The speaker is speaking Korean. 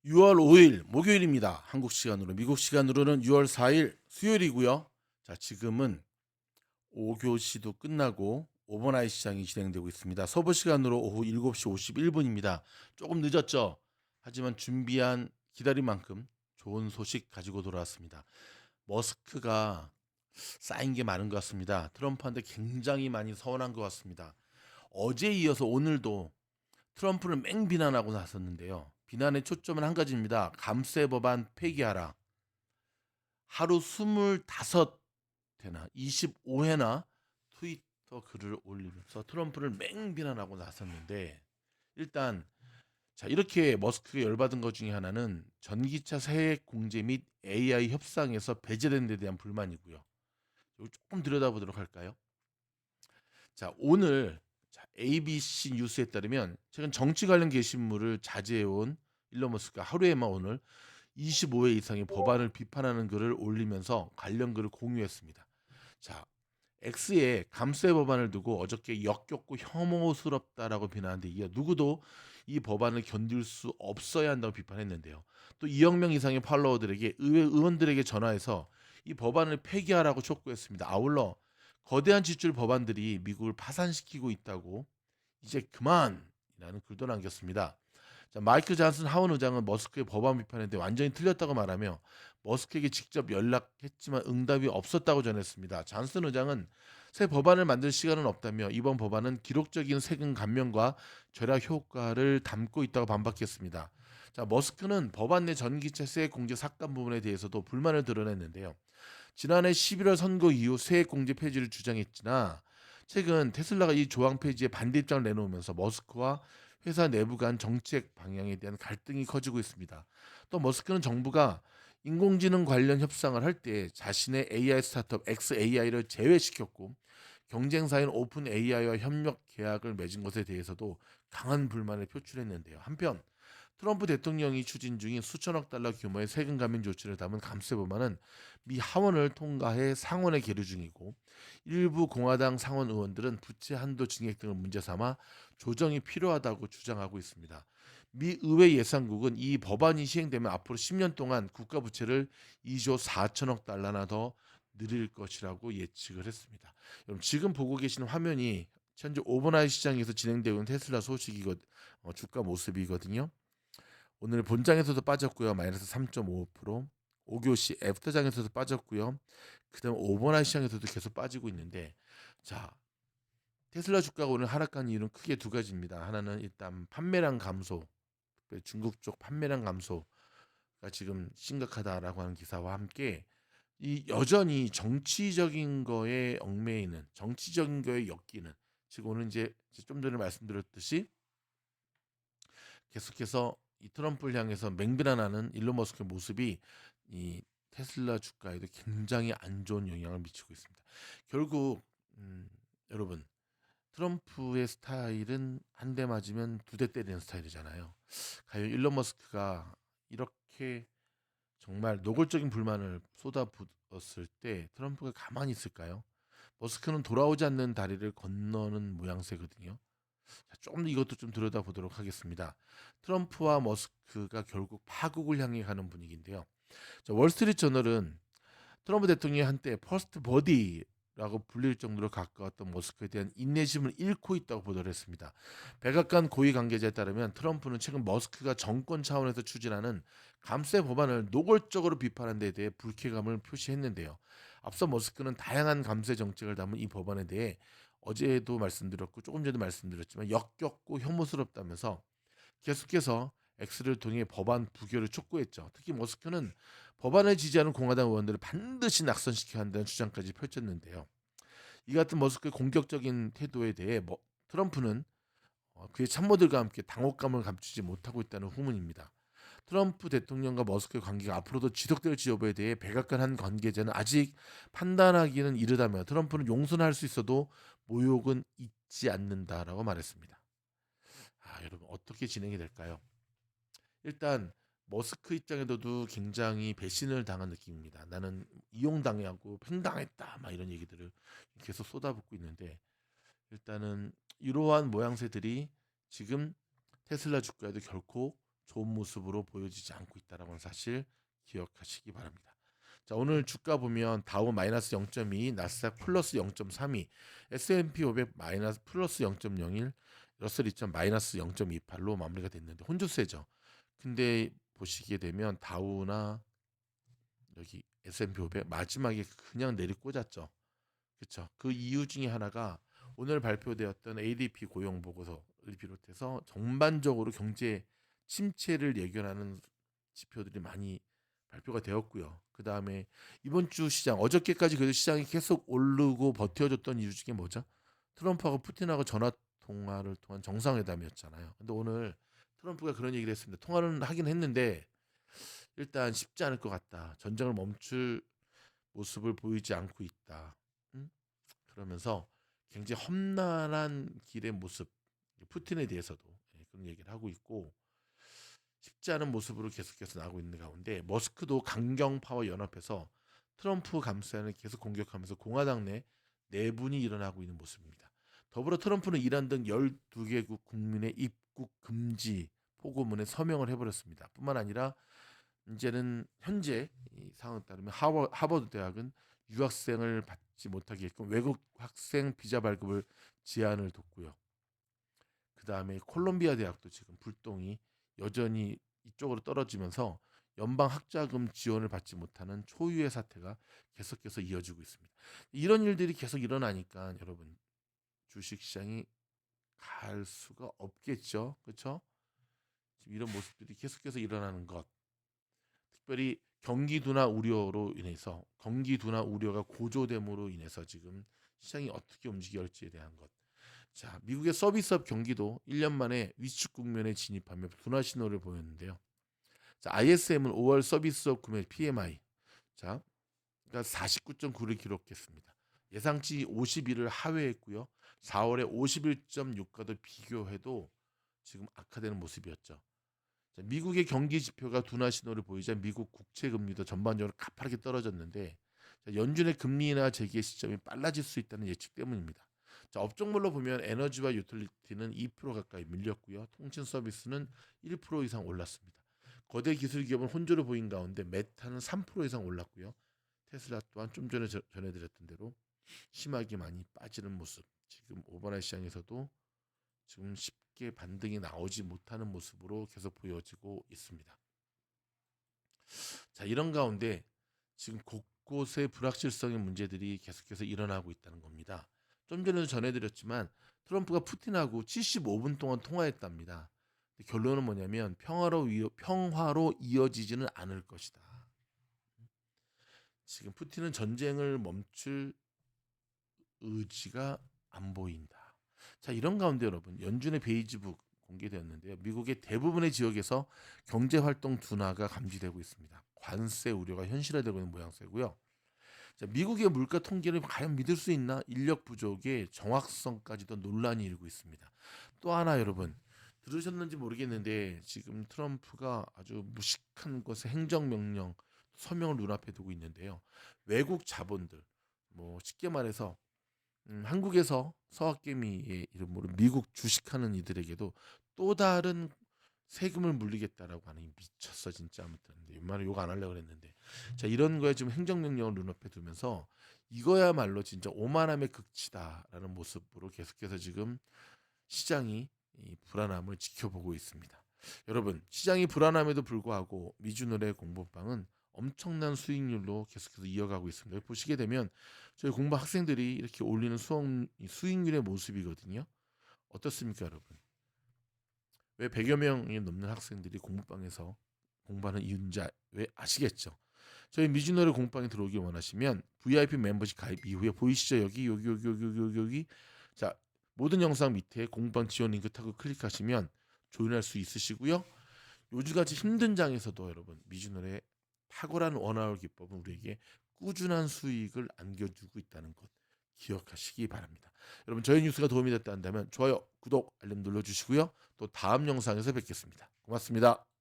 6월 5일 목요일입니다. 한국 시간으로, 미국 시간으로는 6월 4일 수요일이고요. 자, 지금은 5교시도 끝나고 오버나이트 시장이 진행되고 있습니다. 서부 시간으로 오후 7시 51분입니다. 조금 늦었죠. 하지만 준비한 기다린 만큼 좋은 소식 가지고 돌아왔습니다. 머스크가 쌓인 게 많은 것 같습니다. 트럼프한테 굉장히 많이 서운한 것 같습니다. 어제에 이어서 오늘도 트럼프를 맹비난하고 나섰는데요. 비난의 초점은 한 가지입니다. 감세 법안 폐기하라. 하루 25회나 25회나 트위터 글을 올리면서 트럼프를 맹비난하고 나섰는데, 일단 자, 이렇게 머스크가 열받은 것 중에 하나는 전기차 세액 공제 및 AI 협상에서 배제된 데 대한 불만이고요. 이거 조금 들여다보도록 할까요? 자, 오늘 ABC 뉴스에 따르면 최근 정치 관련 게시물을 자제해온 일론 머스크가 하루에만 오늘 25회 이상의 법안을 비판하는 글을 올리면서 관련 글을 공유했습니다. 자, X에 감세 법안을 두고 어저께 역겹고 혐오스럽다라고 비난하는데, 이어 누구도 이 법안을 견딜 수 없어야 한다고 비판했는데요. 또 2억 명 이상의 팔로워들에게 의회 의원들에게 전화해서 이 법안을 폐기하라고 촉구했습니다. 아울러 거대한 지출 법안들이 미국을 파산시키고 있다고 이제 그만이라는 글도 남겼습니다. 자, 마이크 잔슨 하원 의장은 머스크의 법안 비판에 대해 완전히 틀렸다고 말하며 머스크에게 직접 연락했지만 응답이 없었다고 전했습니다. 잔슨 의장은 새 법안을 만들 시간은 없다며 이번 법안은 기록적인 세금 감면과 절약 효과를 담고 있다고 반박했습니다. 자, 머스크는 법안 내 전기차 세액 공제 삭감 부분에 대해서도 불만을 드러냈는데요. 지난해 11월 선거 이후 세액 공제 폐지를 주장했으나 최근 테슬라가 이 조항 폐지에 반대 입장을 내놓으면서 머스크와 회사 내부 간 정책 방향에 대한 갈등이 커지고 있습니다. 또 머스크는 정부가 인공지능 관련 협상을 할 때 자신의 AI 스타트업 XAI를 제외시켰고 경쟁사인 오픈 AI와 협력 계약을 맺은 것에 대해서도 강한 불만을 표출했는데요. 한편 트럼프 대통령이 추진 중인 수천억 달러 규모의 세금 감면 조치를 담은 감세 법안은 미 하원을 통과해 상원에 계류 중이고, 일부 공화당 상원 의원들은 부채 한도 증액 등을 문제 삼아 조정이 필요하다고 주장하고 있습니다. 미 의회 예산국은 이 법안이 시행되면 앞으로 10년 동안 국가 부채를 2조 4천억 달러나 더 늘릴 것이라고 예측을 했습니다. 여러분, 지금 보고 계시는 화면이 현재 오버나이트 시장에서 진행되고 있는 테슬라 주가 모습이거든요. 오늘 본장에서도 빠졌고요. 마이너스 3.55%. 5교시 애프터장에서도 빠졌고요. 그다음 오버나이트 시장에서도 계속 빠지고 있는데, 자, 테슬라 주가가 오늘 하락한 이유는 크게 두 가지입니다. 하나는 일단 판매량 감소, 중국 쪽 판매량 감소가 지금 심각하다라고 하는 기사와 함께 이 여전히 정치적인 거에 얽매이는, 정치적인 거에 엮이는, 지금 오늘 이제 좀 전에 말씀드렸듯이 계속해서 이 트럼프를 향해서 맹비난하는 일론 머스크의 모습이 이 테슬라 주가에도 굉장히 안 좋은 영향을 미치고 있습니다. 결국 여러분, 트럼프의 스타일은 한 대 맞으면 두 대 때리는 스타일이잖아요. 과연 일론 머스크가 이렇게 정말 노골적인 불만을 쏟아부었을 때 트럼프가 가만히 있을까요? 머스크는 돌아오지 않는 다리를 건너는 모양새거든요. 자, 좀 이것도 좀 들여다보도록 하겠습니다. 트럼프와 머스크가 결국 파국을 향해 가는 분위기인데요. 자, 월스트리트 저널은 트럼프 대통령이 한때 퍼스트 버디라고 불릴 정도로 가까웠던 머스크에 대한 인내심을 잃고 있다고 보도를 했습니다. 백악관 고위 관계자에 따르면 트럼프는 최근 머스크가 정권 차원에서 추진하는 감세 법안을 노골적으로 비판한 데 대해 불쾌감을 표시했는데요. 앞서 머스크는 다양한 감세 정책을 담은 이 법안에 대해 어제도 말씀드렸고 조금 전에도 말씀드렸지만 역겹고 혐오스럽다면서 계속해서 X를 통해 법안 부결을 촉구했죠. 특히 머스크는 법안을 지지하는 공화당 의원들을 반드시 낙선시켜야 한다는 주장까지 펼쳤는데요. 이 같은 머스크의 공격적인 태도에 대해 트럼프는 그의 참모들과 함께 당혹감을 감추지 못하고 있다는 후문입니다. 트럼프 대통령과 머스크의 관계가 앞으로도 지속될지 여부에 대해 백악관 한 관계자는 아직 판단하기는 이르다며 트럼프는 용서할 수 있어도 모욕은 잊지 않는다라고 말했습니다. 여러분, 어떻게 진행이 될까요? 일단 머스크 입장에서도 굉장히 배신을 당한 느낌입니다. 나는 이용당하고 팽당했다, 막 이런 얘기들을 계속 쏟아붓고 있는데, 일단은 이러한 모양새들이 지금 테슬라 주가에도 결코 좋은 모습으로 보여지지 않고 있다라는 건 사실 기억하시기 바랍니다. 자, 오늘 주가 보면 다우 마이너스 0.2, 나스닥 플러스 0.32, S&P 500 마이너스 플러스 0.01, 러셀 2000 마이너스 0.28로 마무리가 됐는데 혼조세죠. 근데 보시게 되면 다우나 여기 S&P 500 마지막에 그냥 내리꽂았죠. 그렇죠. 그 이유 중에 하나가 오늘 발표되었던 ADP 고용 보고서를 비롯해서 전반적으로 경제 침체를 예견하는 지표들이 많이 발표가 되었고요. 그 다음에 이번 주 시장 어저께까지 그래도 시장이 계속 오르고 버텨줬던 이유 중에 뭐죠? 트럼프하고 푸틴하고 전화 통화를 통한 정상회담이었잖아요. 근데 오늘 트럼프가 그런 얘기를 했습니다. 통화는 하긴 했는데 일단 쉽지 않을 것 같다. 전쟁을 멈출 모습을 보이지 않고 있다. 음? 그러면서 굉장히 험난한 길의 모습, 푸틴에 대해서도 그런 얘기를 하고 있고 쉽지 않은 모습으로 계속해서 나오고 있는 가운데 머스크도 강경파와 연합해서 트럼프 감사안을 계속 공격하면서 공화당 내 내분이 일어나고 있는 모습입니다. 더불어 트럼프는 이란 등 12개국 국민의 입국 금지 포고문에 서명을 해버렸습니다. 뿐만 아니라 이제는 현재 이 상황에 따르면 하버드 대학은 유학생을 받지 못하게끔 외국 학생 비자 발급을 제한을 뒀고요. 그 다음에 콜롬비아 대학도 지금 불똥이 여전히 이쪽으로 떨어지면서 연방 학자금 지원을 받지 못하는 초유의 사태가 계속해서 이어지고 있습니다. 이런 일들이 계속 일어나니까 여러분 주식시장이 갈 수가 없겠죠. 그렇죠? 지금 이런 모습들이 계속해서 일어나는 것 특별히 경기 둔화 우려가 고조됨으로 인해서 지금 시장이 어떻게 움직일지에 대한 것. 자, 미국의 서비스업 경기도 1년 만에 위축 국면에 진입하며 둔화 신호를 보였는데요. 자, ISM은 5월 서비스업 구매 PMI 자, 그러니까 49.9를 기록했습니다. 예상치 51을 하회했고요. 4월에 51.6과도 비교해도 지금 악화되는 모습이었죠. 자, 미국의 경기 지표가 둔화 신호를 보이자 미국 국채 금리도 전반적으로 가파르게 떨어졌는데 자, 연준의 금리 인하 재개 시점이 빨라질 수 있다는 예측 때문입니다. 자, 업종별로 보면 에너지와 유틸리티는 2% 가까이 밀렸고요. 통신 서비스는 1% 이상 올랐습니다. 거대 기술 기업은 혼조를 보인 가운데 메타는 3% 이상 올랐고요. 테슬라 또한 좀 전에 전해드렸던 대로 심하게 많이 빠지는 모습. 지금 오버나이트 시장에서도 지금 쉽게 반등이 나오지 못하는 모습으로 계속 보여지고 있습니다. 자, 이런 가운데 지금 곳곳에 불확실성의 문제들이 계속해서 일어나고 있다는 겁니다. 좀 전에도 전해드렸지만 트럼프가 푸틴하고 75분 동안 통화했답니다. 결론은 뭐냐면 평화로 이어지지는 않을 것이다. 지금 푸틴은 전쟁을 멈출 의지가 안 보인다. 자, 이런 가운데 여러분 연준의 베이지북 공개되었는데요. 미국의 대부분의 지역에서 경제 활동 둔화가 감지되고 있습니다. 관세 우려가 현실화되고 있는 모양새고요. 자, 미국의 물가 통계를 과연 믿을 수 있나? 인력 부족의 정확성까지도 논란이 일고 있습니다. 또 하나 여러분 들으셨는지 모르겠는데 지금 트럼프가 아주 무식한 것에 행정명령 서명을 눈앞에 두고 있는데요. 외국 자본들 뭐 쉽게 말해서 한국에서 서학개미의 이름으로 미국 주식하는 이들에게도 또 다른 세금을 물리겠다라고 하니 미쳤어 진짜 아무튼 이 말을 욕 안 하려고 그랬는데 자 이런 거에 지금 행정명령을 눈앞에 두면서 이거야말로 진짜 오만함의 극치다라는 모습으로 계속해서 지금 시장이 이 불안함을 지켜보고 있습니다. 여러분 시장이 불안함에도 불구하고 미주노래 공부방은 엄청난 수익률로 계속해서 이어가고 있습니다. 보시게 되면 저희 공부 학생들이 이렇게 올리는 수익률의 모습이거든요. 어떻습니까, 여러분? 왜 100여 명이 넘는 학생들이 공부방에서 공부하는 이유인지 왜 아시겠죠? 저희 미주노래 공부방에 들어오기 원하시면 VIP 멤버십 가입 이후에 보이시죠? 여기 자 모든 영상 밑에 공부방 지원 링크 타고 클릭하시면 조인할 수 있으시고요. 요즘같이 힘든 장에서도 여러분 미주노래 탁월한 원화월 기법은 우리에게 꾸준한 수익을 안겨주고 있다는 것 기억하시기 바랍니다. 여러분 저희 뉴스가 도움이 됐다 한다면 좋아요, 구독, 알림 눌러주시고요. 또 다음 영상에서 뵙겠습니다. 고맙습니다.